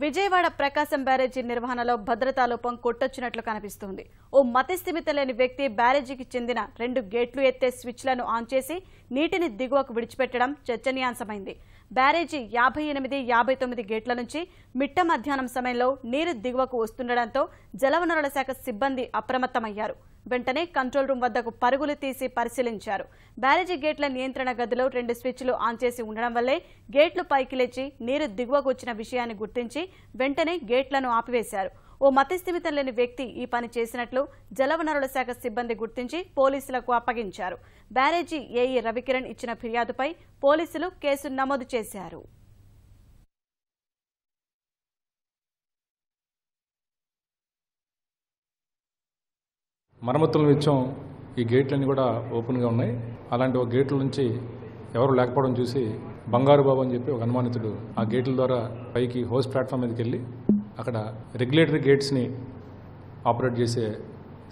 విజయవాడ ప్రకాశం బ్యారేజీ నిర్వహణలో భద్రతా లోపం కొట్టొచ్చినట్లు కనిపిస్తోంది. ఓ మతిస్థిమిత లేని వ్యక్తి బ్యారేజీకి చెందిన 2 గేట్లు ఎత్తే స్విచ్లను ఆన్ చేసి నీటిని దిగువకు విడిచిపెట్టడం చర్చనీయాంశమైంది. బ్యారేజీ 58, 59 గేట్ల నుంచి మిట్ట మధ్యాహ్నం సమయంలో నీరు దిగువకు వస్తుండటంతో జలవనరుల శాఖ సిబ్బంది అప్రమత్తమయ్యారు. వెంటనే కంట్రోల్ రూమ్ వద్దకు పరుగులు తీసి పరిశీలించారు. బ్యారేజీ గేట్ల నియంత్రణ గదిలో 2 స్విచ్లు ఆన్ చేసి ఉండడం వల్లే గేట్లు పైకి లేచి నీరు దిగువకు వచ్చిన విషయాన్ని గుర్తించి వెంటనే గేట్లను ఆపివేశారు. ఓ మతిస్థిమితం లేని వ్యక్తి ఈ పని చేసినట్లు జలవనరుల శాఖ సిబ్బంది గుర్తించి పోలీసులకు అప్పగించారు. బ్యారేజీ ఏఈ రవికిరణ్ ఇచ్చిన ఫిర్యాదుపై పోలీసులు కేసు నమోదు చేశారు. మరమ్మతుల నిత్యం ఈ గేట్లన్నీ కూడా ఓపెన్గా ఉన్నాయి. అలాంటి ఒక గేట్ల నుంచి ఎవరు లేకపోవడం చూసి బంగారు బాబు అని చెప్పి ఒక అనుమానితుడు ఆ గేట్ల ద్వారా పైకి హౌస్ ప్లాట్ఫామ్ మీదకి వెళ్ళి అక్కడ రెగ్యులేటరీ గేట్స్ని ఆపరేట్ చేసే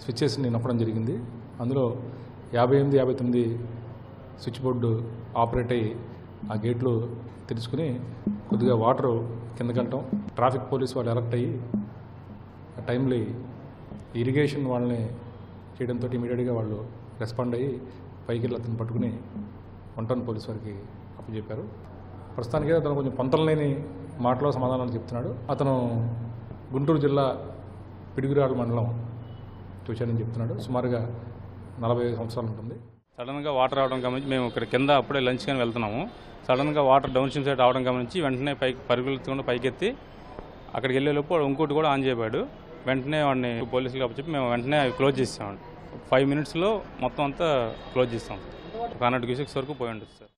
స్విచ్చెస్ని నొక్కడం జరిగింది. అందులో 58, 59 స్విచ్ బోర్డు ఆపరేట్ అయ్యి ఆ గేట్లు తెరుచుకుని కొద్దిగా వాటర్ కిందకెళ్ళటం, ట్రాఫిక్ పోలీస్ వాళ్ళు అలర్ట్ అయ్యి టైమ్లీ ఇరిగేషన్ వాళ్ళని చేయడంతో ఇమీడియట్గా వాళ్ళు రెస్పాండ్ అయ్యి పైకి వెళ్ళి అతను పట్టుకుని 1 టౌన్ పోలీస్ వారికి అప్పచెప్పారు. ప్రస్తుతానికి అతను కొంచెం పొంతలేని మాటలో సమాధానాలు చెప్తున్నాడు. అతను గుంటూరు జిల్లా పిడుగురాళ్ళ మండలం చూశానని చెప్తున్నాడు. సుమారుగా 45 సంవత్సరాలు ఉంటుంది. సడన్గా వాటర్ రావడం గమనించి మేము ఇక్కడ కింద అప్పుడే లంచ్ కానీ వెళ్తున్నాము. సడన్గా వాటర్ డౌన్ స్ట్రీమ్ సైడ్ రావడం గమనించి వెంటనే పరుగులెత్తుకుండా పైకెత్తి అక్కడికి వెళ్ళేలోపు ఇంకోటి కూడా ఆన్ చేయబడ్డాడు. వెంటనే వాడిని పోలీసులకు అప్పచెప్పి మేము వెంటనే క్లోజ్ చేసామండి. 5 మినిట్స్లో మొత్తం అంతా క్లోజ్ చేస్తాం. 100 క్యూసెక్స్ వరకు పోయి ఉండొచ్చు సార్.